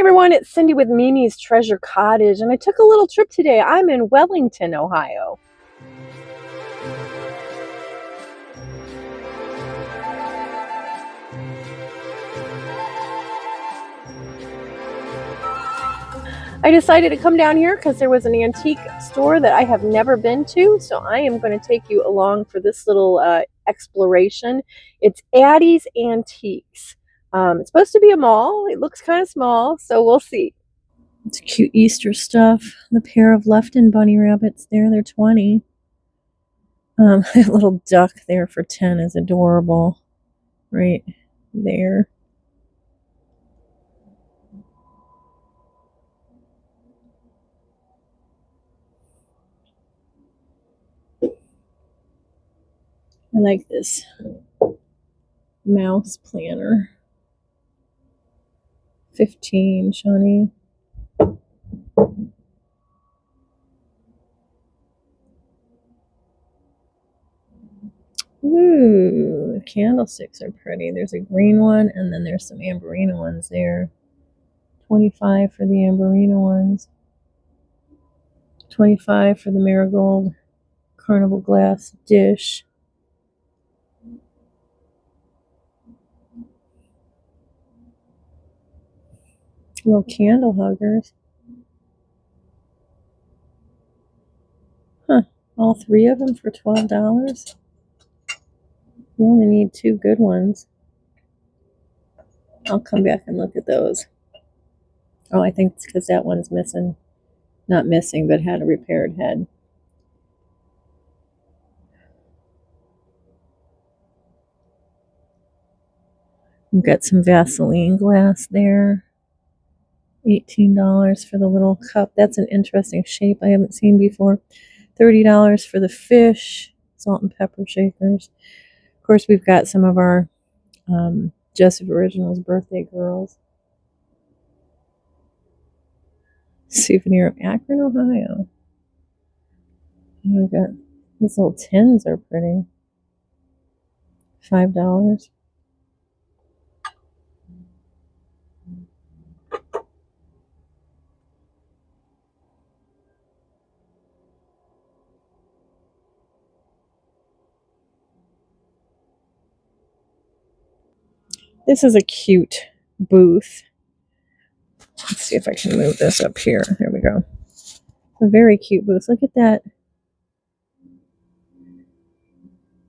everyone, it's Cindy with Mimi's Treasure Cottage, and I took a little trip today. I'm in Wellington, Ohio. I decided to come down here because there was an antique store that I have never been to, so I am going to take you along for this little exploration. It's Addie's Antiques. It's supposed to be a mall. It looks kind of small, so we'll see. It's cute Easter stuff. The pair of Lefton bunny rabbits there, they're 20. That little duck there for 10 is adorable. Right there. I like this mouse planner. 15, Shawnee. Ooh, the candlesticks are pretty. There's a green one, and then there's some amberina ones there. 25 for the amberina ones. 25 for the marigold carnival glass dish. Little candle huggers. Huh, all 3 of them for $12? You only need 2 good ones. I'll come back and look at those. Oh, I think it's because that one's missing. Not missing, but had a repaired head. We've got some Vaseline glass there. $18 for the little cup. That's an interesting shape I haven't seen before. $30 for the fish. Salt and pepper shakers. Of course, we've got some of our Joseph Originals birthday girls. Souvenir of Akron, Ohio. And we've got these little tins are pretty. $5. This is a cute booth. Let's see if I can move this up here. There we go. A very cute booth. Look at that.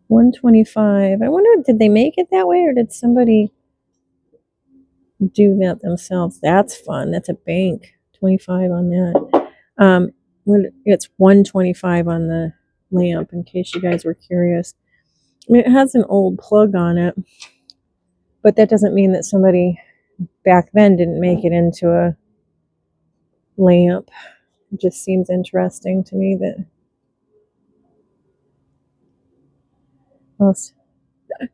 $125. I wonder, did they make it that way or did somebody do that themselves? That's fun. That's a bank. 25 on that. It's $125 on the lamp, in case you guys were curious. I mean, it has an old plug on it, but that doesn't mean that somebody back then didn't make it into a lamp. It just seems interesting to me that look at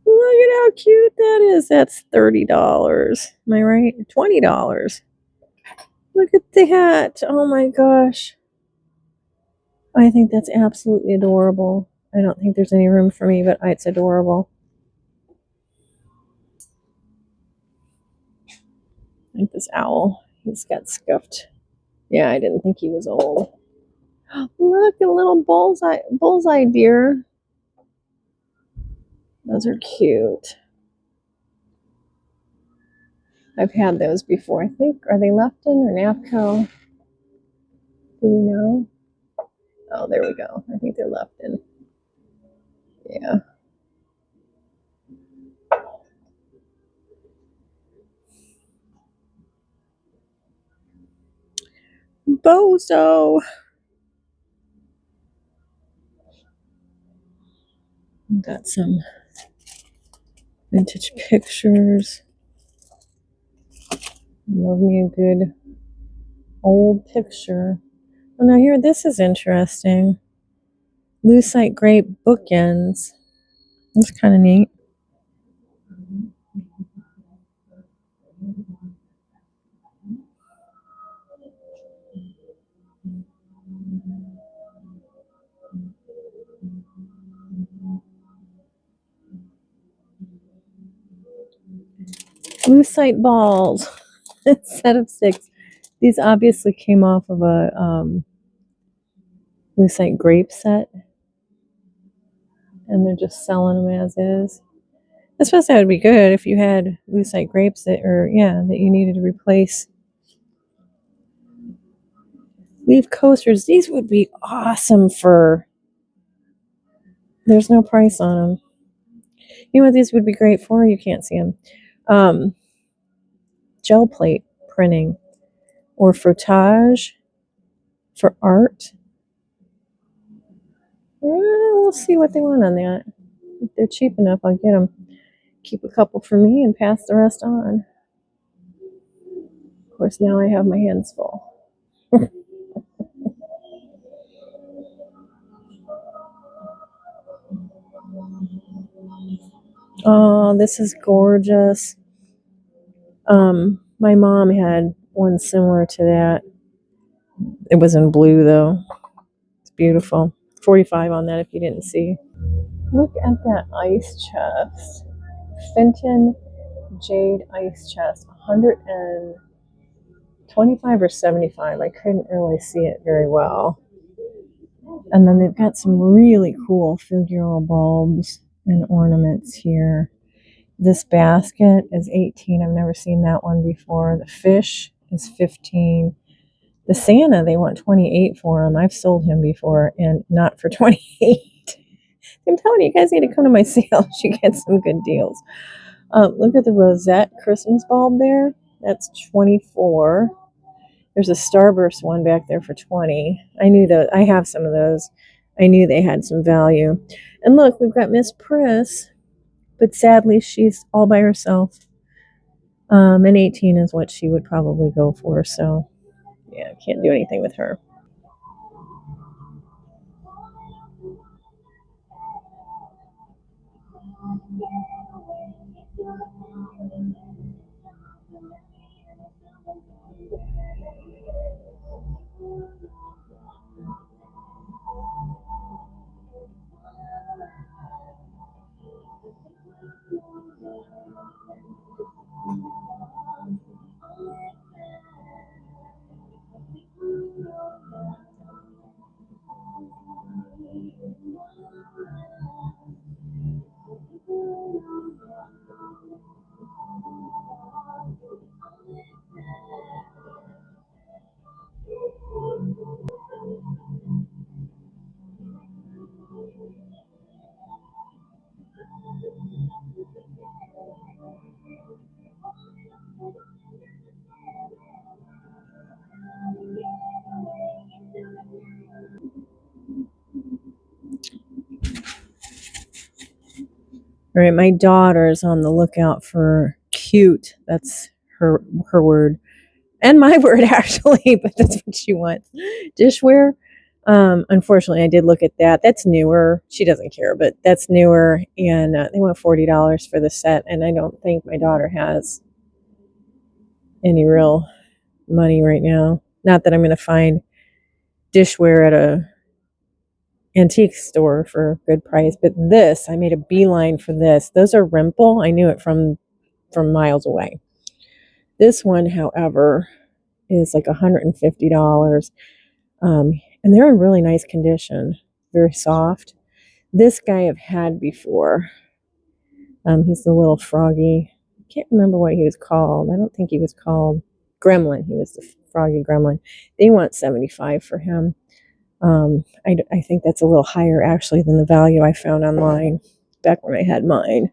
how cute that is. That's $30. Am I right? $20. Look at that. Oh my gosh. I think that's absolutely adorable. I don't think there's any room for me, but it's adorable. I think this owl, he's got scuffed. Yeah, I didn't think he was old. Look at a little bullseye deer. Those are cute. I've had those before. I think, are they Lefton or Napco? Do we know? Oh, there we go. I think they're Lefton. Yeah. Bozo. Got some vintage pictures. Love me a good old picture. Oh, now here, this is interesting. Lucite grape bookends. That's kind of neat. Lucite balls. Set of 6. These obviously came off of a lucite grape set, and they're just selling them as is. I suppose that would be good if you had lucite grapes that you needed to replace. Leaf coasters. These would be awesome for. There's no price on them. You know what these would be great for? You can't see them. Gel plate printing or frottage for art. We'll see what they want on that. If they're cheap enough, I'll get them. Keep a couple for me and pass the rest on. Of course, now I have my hands full. Oh, this is gorgeous. My mom had one similar to that. It was in blue though. It's beautiful. 45 on that if you didn't see. Look at that ice chest. Fenton jade ice chest. 125 or 75. I couldn't really see it very well. And then they've got some really cool figural bulbs and ornaments here. This basket is 18. I've never seen that one before. The fish is 15. The Santa, they want 28 for him. I've sold him before and not for 28. I'm telling you, you guys need to come to my sale. You get some good deals. Look at the rosette Christmas bulb there. That's 24. There's a Starburst one back there for 20. I knew that. I have some of those. I knew they had some value. And look, we've got Miss Priss, but sadly she's all by herself. And 18 is what she would probably go for. So yeah, can't do anything with her. All right, my daughter's on the lookout for cute. That's her word. And my word, actually, but that's what she wants. Dishware. Unfortunately, I did look at that. That's newer. She doesn't care, but that's newer. And they want $40 for the set. And I don't think my daughter has any real money right now. Not that I'm going to find dishware at a antique store for a good price, but this, I made a beeline for this. Those are Rimple. I knew it from miles away. This one, however, is like $150. And they're in really nice condition. Very soft. This guy I've had before. He's the little froggy. I can't remember what he was called. I don't think he was called Gremlin. He was the froggy gremlin. They want $75 for him. I think that's a little higher actually than the value I found online back when I had mine.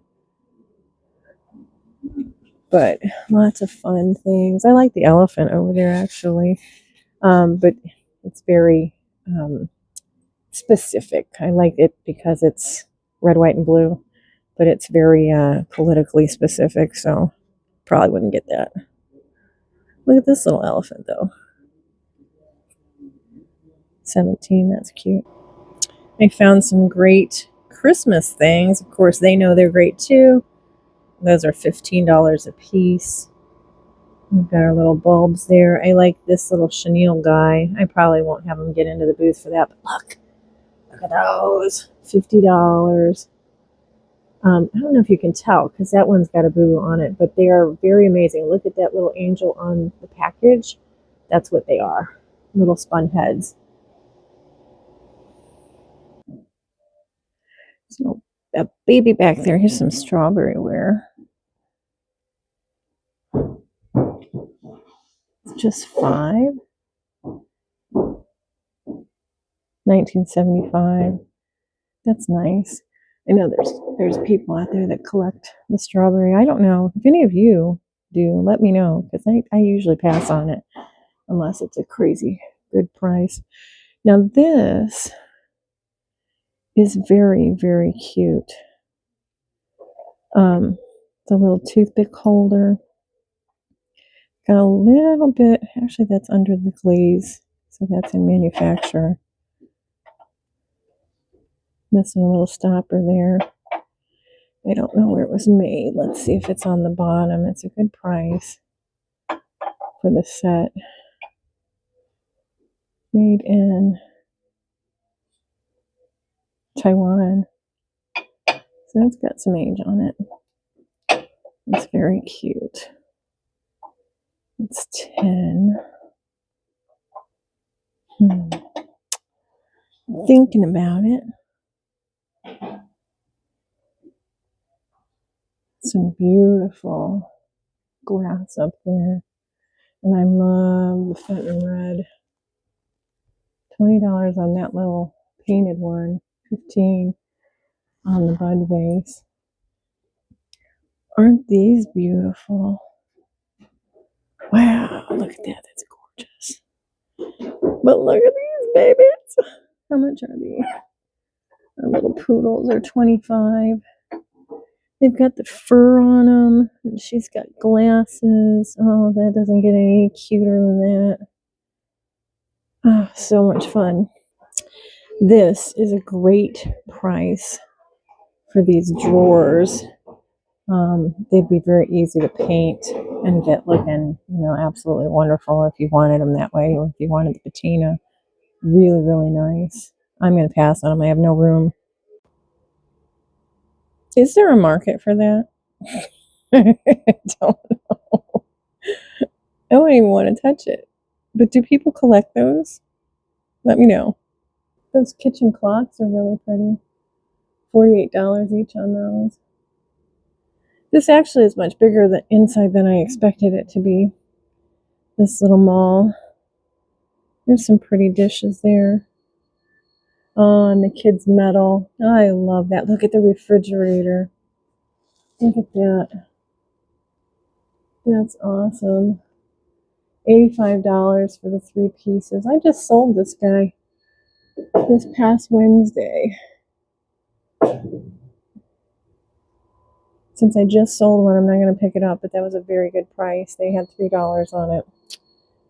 But lots of fun things. I like the elephant over there actually. But it's very specific. I like it because it's red, white, and blue. But it's very politically specific, so probably wouldn't get that. Look at this little elephant though. 17, that's cute. I found some great Christmas things. Of course, they know they're great too. Those are $15 a piece. We've got our little bulbs there. I like this little chenille guy. I probably won't have him get into the booth for that, but look at those. $50. I don't know if you can tell because that one's got a boo on it, but they are very amazing. Look at that little angel on the package. That's what they are, little spun heads. So a baby back there. Here's some strawberry ware. It's just $5. 1975. That's nice. I know there's people out there that collect the strawberry. I don't know if any of you do. Let me know because I usually pass on it unless it's a crazy good price. Now this is very, very cute. The little toothpick holder. Got a little bit, actually that's under the glaze, so that's in manufacture. Missing a little stopper there. I don't know where it was made. Let's see if it's on the bottom. It's a good price for the set. Made in Taiwan. So it's got some age on it. It's very cute. It's 10. Thinking about it. Some beautiful glass up there. And I love the fenton red. $20 on that little painted one. $15 on the bud vase. Aren't these beautiful? Wow, look at that. That's gorgeous. But look at these babies. How much are these? The little poodles are $25. They've got the fur on them. And she's got glasses. Oh, that doesn't get any cuter than that. Oh, so much fun. This is a great price for these drawers. They'd be very easy to paint and get looking, absolutely wonderful if you wanted them that way, or if you wanted the patina. Really, really nice. I'm going to pass on them. I have no room. Is there a market for that? I don't know. I don't even want to touch it. But do people collect those? Let me know. Those kitchen clocks are really pretty. $48 each on those. This actually is much bigger inside than I expected it to be. This little mall. There's some pretty dishes there. Oh, and the kids' metal. Oh, I love that. Look at the refrigerator. Look at that. That's awesome. $85 for the 3 pieces. I just sold this guy this past Wednesday. Since I just sold one, I'm not going to pick it up, but that was a very good price. They had $3 on it,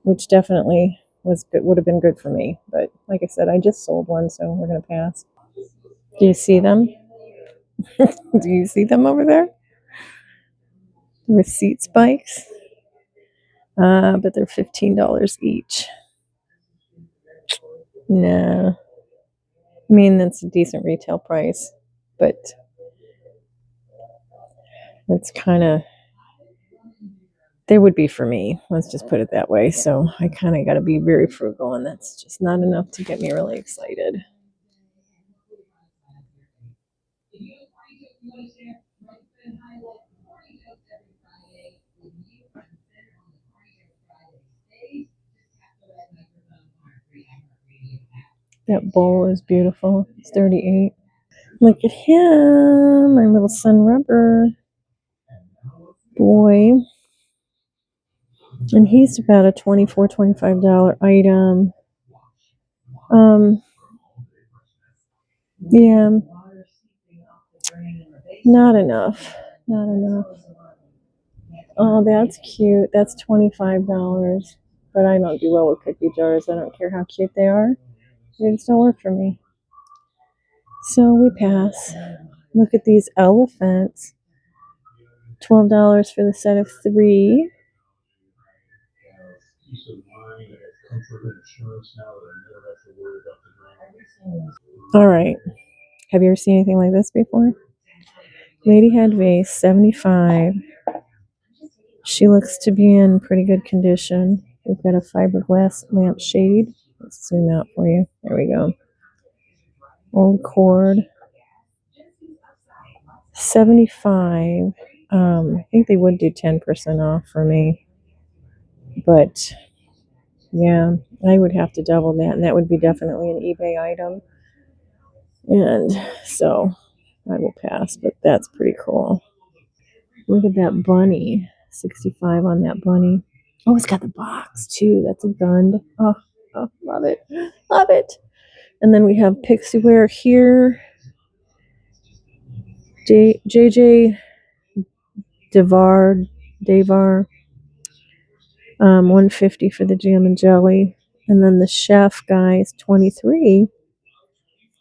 which definitely would have been good for me. But like I said, I just sold one, so we're going to pass. Do you see them? Do you see them over there? Receipt spikes. But they're $15 each. Nah. I mean, that's a decent retail price, but it's kind of, they would be for me. Let's just put it that way. So I kind of got to be very frugal, and that's just not enough to get me really excited. That bowl is beautiful. It's 38. Look at him, my little sun rubber boy. And he's about a $24, $25 item. Yeah. Not enough. Not enough. Oh, that's cute. That's $25. But I don't do well with cookie jars. I don't care how cute they are. They just don't work for me. So we pass. Look at these elephants. $12 for the set of 3. All right. Have you ever seen anything like this before? Ladyhead vase, 75. She looks to be in pretty good condition. We've got a fiberglass lamp shade. Let's zoom out for you. There we go. Old cord. 75. I think they would do 10% off for me. But yeah, I would have to double that, and that would be definitely an eBay item. And so I will pass, but that's pretty cool. Look at that bunny. 65 on that bunny. Oh, it's got the box too. That's a Gund. Oh, love it. Love it. And then we have Pixieware here. JJ Devar. 150 for the jam and jelly. And then the chef guys, 23.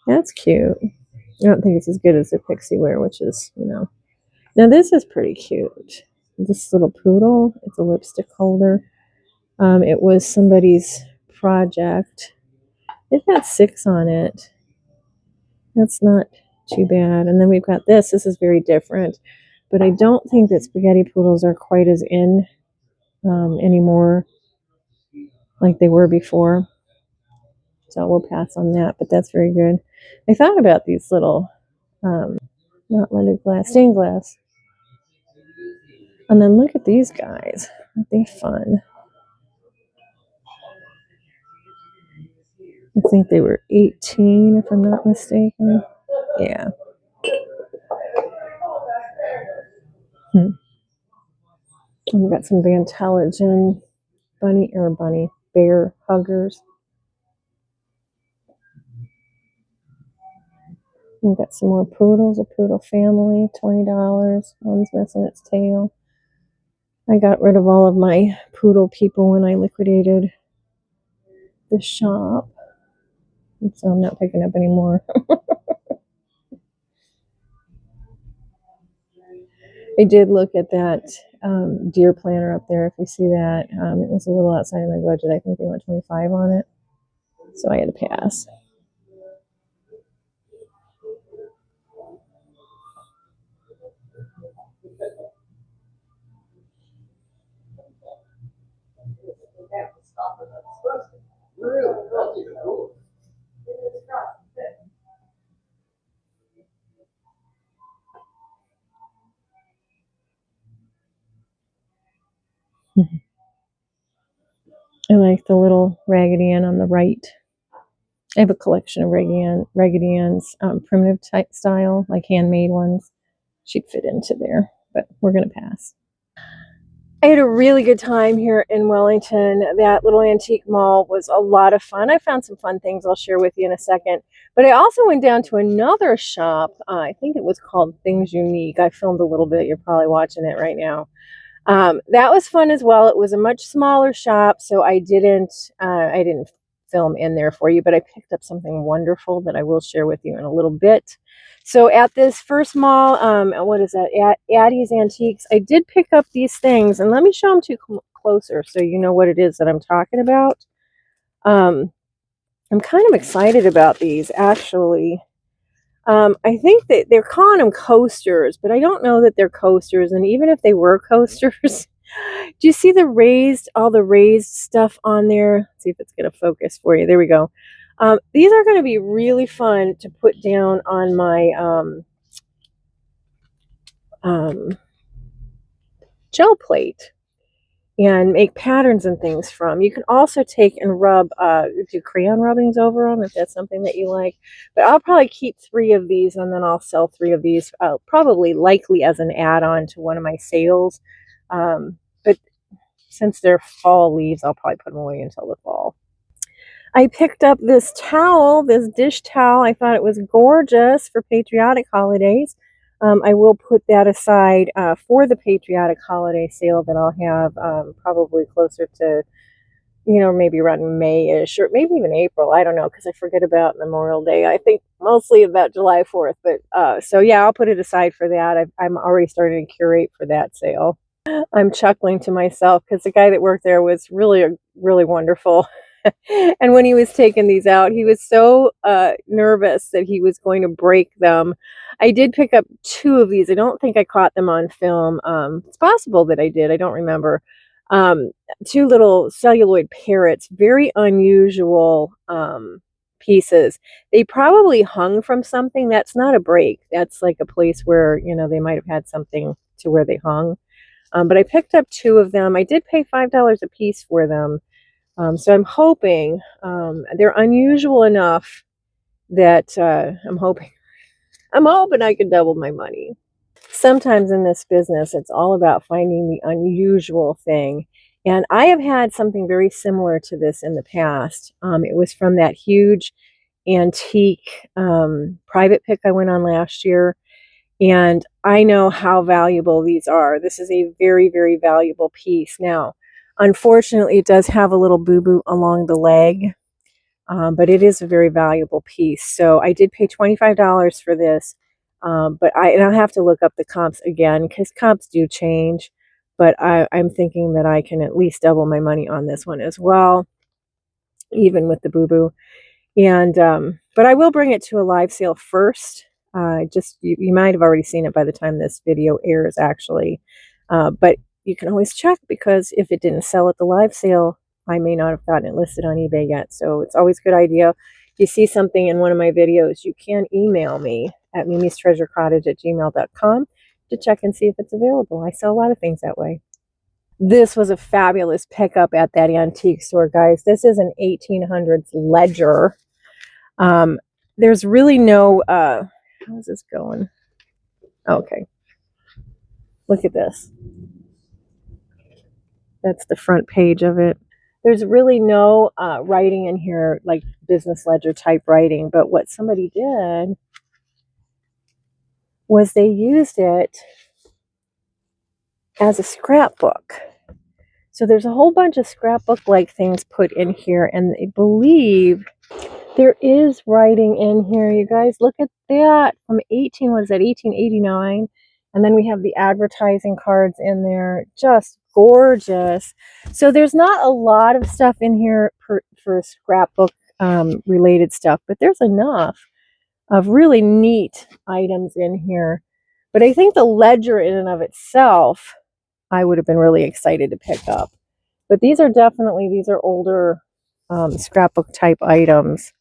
That's cute. I don't think it's as good as the Pixieware, which is, Now this is pretty cute. This little poodle. It's a lipstick holder. It was somebody's project. They've got 6 on it. That's not too bad. And then we've got this. This is very different. But I don't think that spaghetti poodles are quite as in anymore like they were before. So we'll pass on that. But that's very good. I thought about these little, not blended glass, stained glass. And then look at these guys. Aren't they fun? I think they were 18, if I'm not mistaken. Yeah. And we've got some Vantelligent bear huggers. We've got some more poodles, a poodle family, $20. One's missing its tail. I got rid of all of my poodle people when I liquidated the shop. And so I'm not picking up any more. I did look at that deer planter up there, if you see that. It was a little outside of my budget. I think they went 25 on it. So I had to pass. I like the little Raggedy Ann on the right. I have a collection of Raggedy Ann's primitive type style, like handmade ones. She'd fit into there, but we're going to pass. I had a really good time here in Wellington. That little antique mall was a lot of fun. I found some fun things I'll share with you in a second. But I also went down to another shop. I think it was called Things Unique. I filmed a little bit. You're probably watching it right now. That was fun as well. It was a much smaller shop, so I didn't film in there for you, but I picked up something wonderful that I will share with you in a little bit. So at this first mall, what is that? Addie's Antiques. I did pick up these things, and let me show them to you closer so you know what it is that I'm talking about. I'm kind of excited about these, actually. I think that they're calling them coasters, but I don't know that they're coasters. And even if they were coasters, do you see all the raised stuff on there? Let's see if it's going to focus for you. There we go. These are going to be really fun to put down on my gel plate and make patterns and things from. You can also take and do crayon rubbings over them if that's something that you like. But I'll probably keep 3 of these, and then I'll sell 3 of these, probably likely as an add-on to one of my sales. But since they're fall leaves, I'll probably put them away until the fall. I picked up this towel, this dish towel. I thought it was gorgeous for patriotic holidays. I will put that aside for the patriotic holiday sale that I'll have probably closer to, maybe around May-ish or maybe even April. I don't know, because I forget about Memorial Day. I think mostly about July 4th. But so, yeah, I'll put it aside for that. I'm already starting to curate for that sale. I'm chuckling to myself because the guy that worked there was really, really wonderful. And when he was taking these out, he was so nervous that he was going to break them. I did pick up 2 of these. I don't think I caught them on film. It's possible that I did. I don't remember. 2 little celluloid parrots, very unusual pieces. They probably hung from something. That's not a break. That's like a place where, you know, they might have had something to where they hung. But I picked up 2 of them. I did pay $5 a piece for them. So I'm hoping they're unusual enough that I'm hoping I can double my money. Sometimes in this business, it's all about finding the unusual thing. And I have had something very similar to this in the past. It was from that huge antique private pick I went on last year. And I know how valuable these are. This is a very, very valuable piece. Now, unfortunately, it does have a little boo-boo along the leg, but it is a very valuable piece. So I did pay $25 for this, but I'll have to look up the comps again because comps do change. But I'm thinking that I can at least double my money on this one as well, even with the boo-boo. And but I will bring it to a live sale first. You might have already seen it by the time this video airs, actually. But you can always check, because if it didn't sell at the live sale, I may not have gotten it listed on eBay yet. So it's always a good idea. If you see something in one of my videos, you can email me at mimistreasurecottage@gmail.com to check and see if it's available. I sell a lot of things that way. This was a fabulous pickup at that antique store, guys. This is an 1800s ledger. There's really no, how's this going? Okay. Look at this. That's the front page of it. There's really no writing in here, like business ledger type writing, but what somebody did was they used it as a scrapbook. So there's a whole bunch of scrapbook-like things put in here, and I believe there is writing in here. You guys, look at that. From what is that, 1889? And then we have the advertising cards in there. Just gorgeous. So there's not a lot of stuff in here for scrapbook related stuff, but there's enough of really neat items in here. But I think the ledger in and of itself, I would have been really excited to pick up. But these are older scrapbook type items.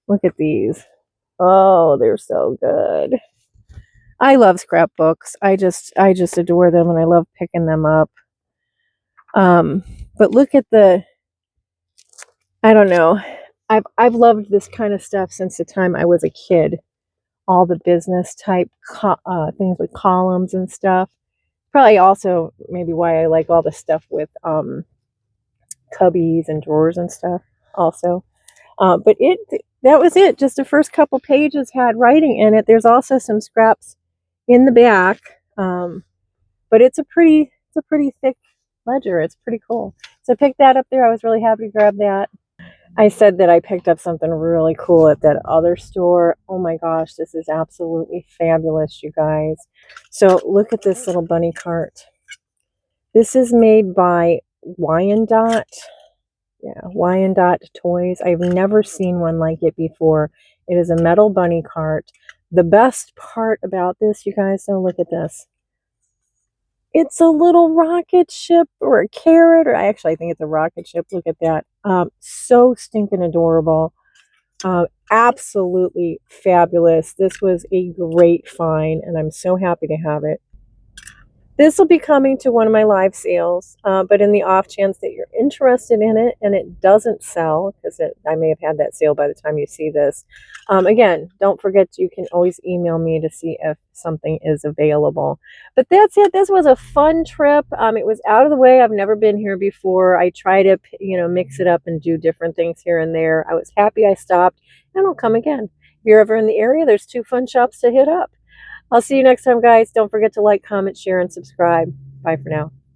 Look at these. Oh, they're so good. I love scrapbooks. I just adore them, and I love picking them up. But look at I don't know. I've loved this kind of stuff since the time I was a kid. All the business type things with columns and stuff. Probably also maybe why I like all the stuff with cubbies and drawers and stuff also. But that was it. Just the first couple pages had writing in it. There's also some scraps in the back. But it's a pretty thick ledger. It's pretty cool. So I picked that up there. I was really happy to grab that. I said that I picked up something really cool at that other store. Oh my gosh, this is absolutely fabulous, you guys. So look at this little bunny cart. This is made by Wyandotte. Yeah, Wyandotte Toys. I've never seen one like it before. It is a metal bunny cart. The best part about this, you guys, so look at this. It's a little rocket ship or a carrot, or I think it's a rocket ship. Look at that. So stinking adorable. Absolutely fabulous. This was a great find, and I'm so happy to have it. This will be coming to one of my live sales, but in the off chance that you're interested in it and it doesn't sell, because I may have had that sale by the time you see this, again, don't forget you can always email me to see if something is available. But that's it. This was a fun trip. It was out of the way. I've never been here before. I try to, mix it up and do different things here and there. I was happy I stopped, and I'll come again. If you're ever in the area, there's 2 fun shops to hit up. I'll see you next time, guys. Don't forget to like, comment, share, and subscribe. Bye for now.